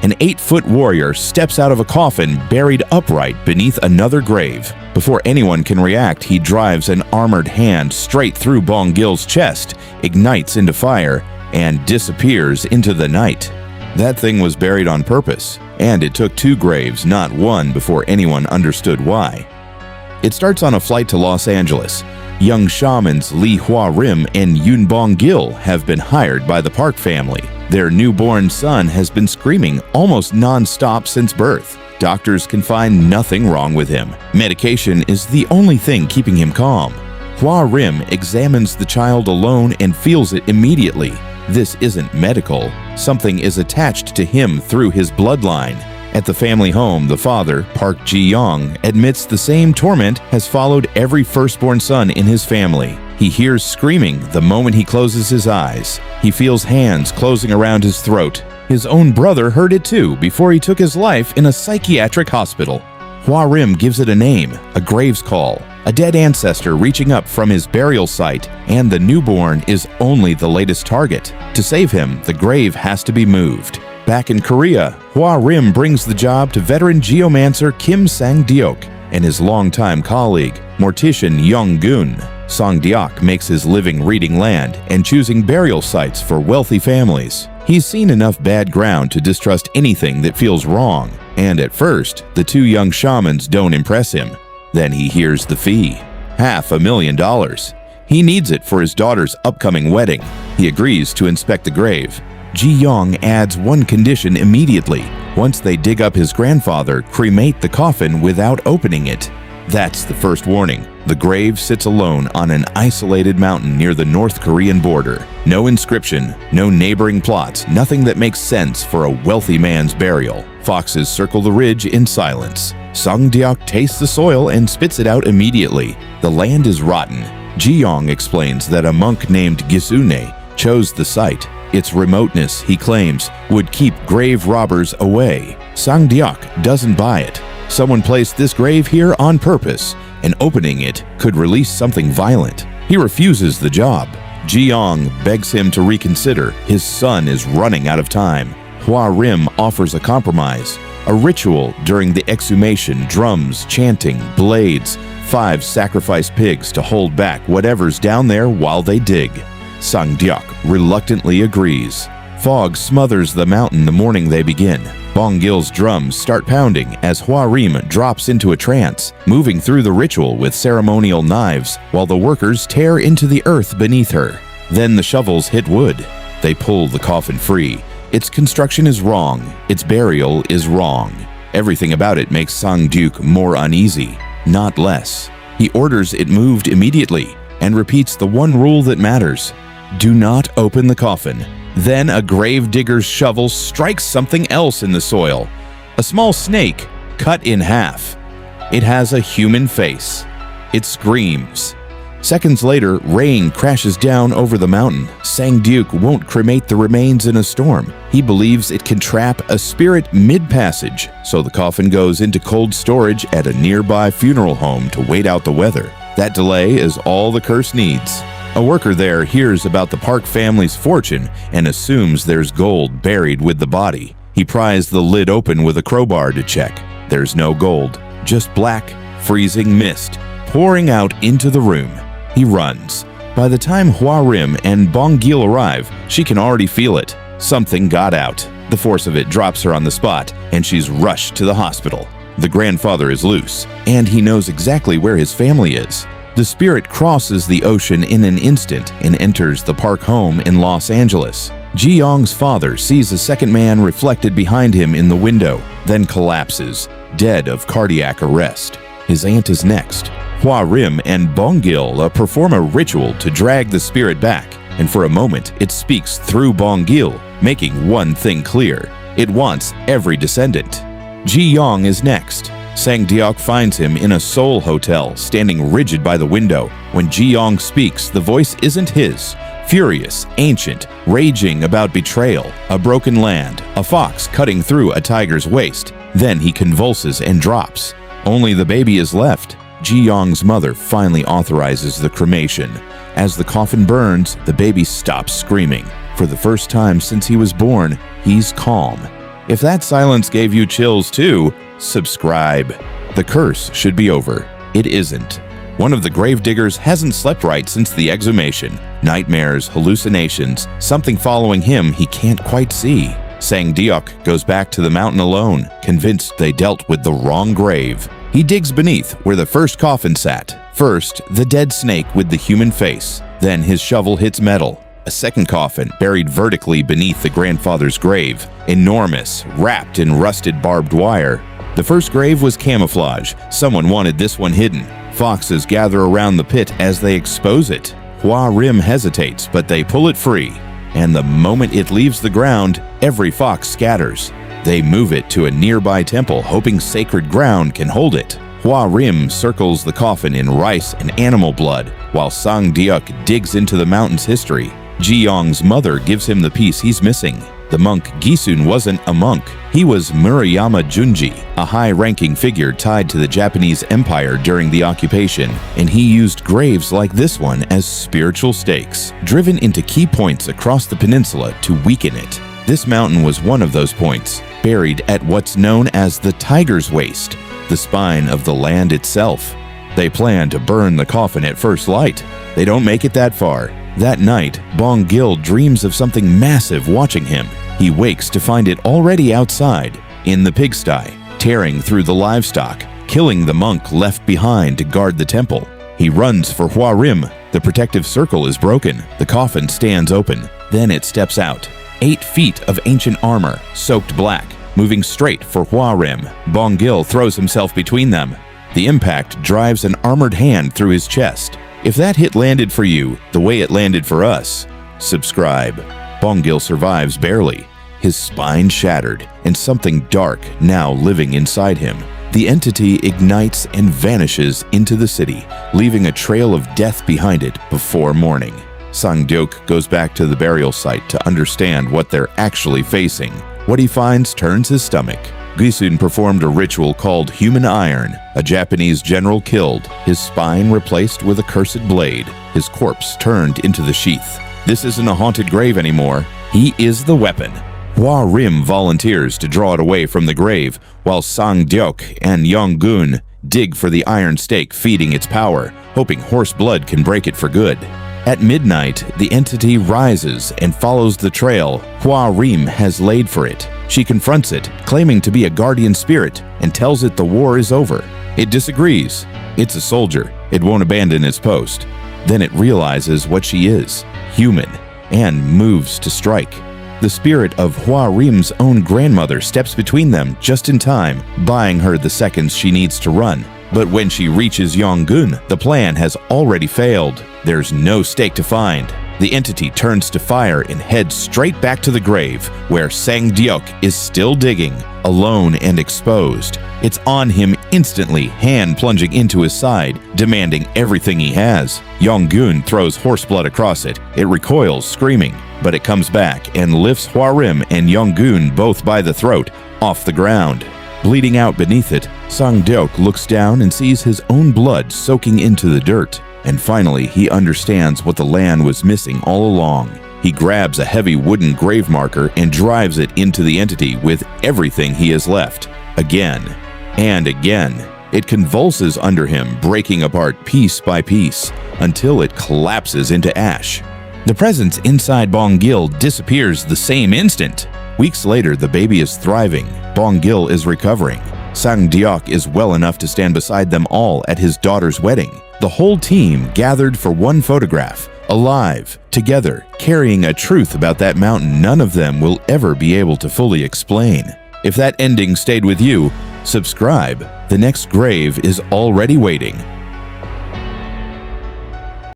An 8-foot warrior steps out of a coffin buried upright beneath another grave. Before anyone can react, he drives an armored hand straight through Bongil's chest, ignites into fire, and disappears into the night. That thing was buried on purpose, and it took 2 graves, not 1, before anyone understood why. It starts on a flight to Los Angeles. Young shamans Li Hua Rim and Yun Bongil have been hired by the Park family. Their newborn son has been screaming almost non-stop since birth. Doctors can find nothing wrong with him. Medication is the only thing keeping him calm. Hua Rim examines the child alone and feels it immediately. This isn't medical. Something is attached to him through his bloodline. At the family home, the father, Park Ji-yong, admits the same torment has followed every firstborn son in his family. He hears screaming the moment he closes his eyes. He feels hands closing around his throat. His own brother heard it too before he took his life in a psychiatric hospital. Hua Rim gives it a name, a grave's call, a dead ancestor reaching up from his burial site, and the newborn is only the latest target. To save him, the grave has to be moved. Back in Korea, Hua Rim brings the job to veteran geomancer Kim Sang-deok and his longtime colleague, mortician Young-gun. Sang-deok makes his living reading land and choosing burial sites for wealthy families. He's seen enough bad ground to distrust anything that feels wrong, and at first, the 2 young shamans don't impress him. Then he hears the fee, $500,000. He needs it for his daughter's upcoming wedding. He agrees to inspect the grave. Ji-yong adds one condition immediately. Once they dig up his grandfather, cremate the coffin without opening it. That's the first warning. The grave sits alone on an isolated mountain near the North Korean border. No inscription, no neighboring plots, nothing that makes sense for a wealthy man's burial. Foxes circle the ridge in silence. Sang-deok tastes the soil and spits it out immediately. The land is rotten. Ji-yong explains that a monk named Gisune chose the site. Its remoteness, he claims, would keep grave robbers away. Sang-deok doesn't buy it. Someone placed this grave here on purpose, and opening it could release something violent. He refuses the job. Ji-yong begs him to reconsider. His son is running out of time. Hua Rim offers a compromise. A ritual during the exhumation, drums, chanting, blades, 5 sacrificed pigs to hold back whatever's down there while they dig. Sang-deok reluctantly agrees. Fog smothers the mountain the morning they begin. Bongil's drums start pounding as Hua Rim drops into a trance, moving through the ritual with ceremonial knives while the workers tear into the earth beneath her. Then the shovels hit wood. They pull the coffin free. Its construction is wrong. Its burial is wrong. Everything about it makes Sang-deok more uneasy, not less. He orders it moved immediately and repeats the one rule that matters. Do not open the coffin. Then a grave digger's shovel strikes something else in the soil. A small snake cut in half. It has a human face. It screams. Seconds later, rain crashes down over the mountain. Sang-deok won't cremate the remains in a storm. He believes it can trap a spirit mid-passage, so the coffin goes into cold storage at a nearby funeral home to wait out the weather. That delay is all the curse needs. A worker there hears about the Park family's fortune and assumes there's gold buried with the body. He pries the lid open with a crowbar to check. There's no gold, just black, freezing mist pouring out into the room. He runs. By the time Hua Rim and Bongil arrive, she can already feel it. Something got out. The force of it drops her on the spot, and she's rushed to the hospital. The grandfather is loose, and he knows exactly where his family is. The spirit crosses the ocean in an instant and enters the Park home in Los Angeles. Ji-yong's father sees a second man reflected behind him in the window, then collapses, dead of cardiac arrest. His aunt is next. Hua Rim and Bongil perform a ritual to drag the spirit back, and for a moment it speaks through Bongil, making one thing clear. It wants every descendant. Ji-yong is next. Sang-deok finds him in a Seoul hotel, standing rigid by the window. When Ji-yong speaks, the voice isn't his. Furious, ancient, raging about betrayal, a broken land, a fox cutting through a tiger's waist. Then he convulses and drops. Only the baby is left. Ji-yong's mother finally authorizes the cremation. As the coffin burns, the baby stops screaming. For the first time since he was born, he's calm. If that silence gave you chills too, subscribe. The curse should be over. It isn't. One of the gravediggers hasn't slept right since the exhumation. Nightmares, hallucinations, something following him he can't quite see. Sang Deok goes back to the mountain alone, convinced they dealt with the wrong grave. He digs beneath where the first coffin sat. First, the dead snake with the human face. Then his shovel hits metal. A second coffin buried vertically beneath the grandfather's grave, enormous, wrapped in rusted barbed wire. The first grave was camouflage. Someone wanted this one hidden. Foxes gather around the pit as they expose it. Hua Rim hesitates, but they pull it free. And the moment it leaves the ground, every fox scatters. They move it to a nearby temple, hoping sacred ground can hold it. Hua Rim circles the coffin in rice and animal blood, while Sang Deok digs into the mountain's history. Ji-yong's mother gives him the piece he's missing. The monk Gisun wasn't a monk. He was Murayama Junji, a high-ranking figure tied to the Japanese Empire during the occupation, and he used graves like this one as spiritual stakes, driven into key points across the peninsula to weaken it. This mountain was one of those points, buried at what's known as the Tiger's Waist, the spine of the land itself. They plan to burn the coffin at first light. They don't make it that far. That night, Bong Gil dreams of something massive watching him. He wakes to find it already outside, in the pigsty, tearing through the livestock, killing the monk left behind to guard the temple. He runs for Hua Rim. The protective circle is broken. The coffin stands open. Then it steps out. 8 feet of ancient armor, soaked black, moving straight for Hua Rim. Bong Gil throws himself between them. The impact drives an armored hand through his chest. If that hit landed for you the way it landed for us, subscribe. Bong Gil survives barely, his spine shattered, and something dark now living inside him. The entity ignites and vanishes into the city, leaving a trail of death behind it before morning. Sang Deok goes back to the burial site to understand what they're actually facing. What he finds turns his stomach. Gisun performed a ritual called Human Iron. A Japanese general killed, his spine replaced with a cursed blade, his corpse turned into the sheath. This isn't a haunted grave anymore. He is the weapon. Hua Rim volunteers to draw it away from the grave, while Sang Deok and Yonggun dig for the iron stake feeding its power, hoping horse blood can break it for good. At midnight, the entity rises and follows the trail Hua Rim has laid for it. She confronts it, claiming to be a guardian spirit, and tells it the war is over. It disagrees. It's a soldier. It won't abandon its post. Then it realizes what she is, human, and moves to strike. The spirit of Hua Rim's own grandmother steps between them just in time, buying her the seconds she needs to run. But when she reaches Yonggun, the plan has already failed. There's no stake to find. The entity turns to fire and heads straight back to the grave, where Sang Deok is still digging, alone and exposed. It's on him instantly, hand plunging into his side, demanding everything he has. Yonggun throws horseblood across it. It recoils, screaming, but it comes back and lifts Hua Rim and Yonggun both by the throat, off the ground. Bleeding out beneath it, Sang Deok looks down and sees his own blood soaking into the dirt. And finally, he understands what the land was missing all along. He grabs a heavy wooden grave marker and drives it into the entity with everything he has left. Again and again. It convulses under him, breaking apart piece by piece, until it collapses into ash. The presence inside Bong Gil disappears the same instant. Weeks later, the baby is thriving. Bong Gil is recovering. Sang Deok is well enough to stand beside them all at his daughter's wedding. The whole team gathered for one photograph, alive, together, carrying a truth about that mountain none of them will ever be able to fully explain. If that ending stayed with you, subscribe. The next grave is already waiting.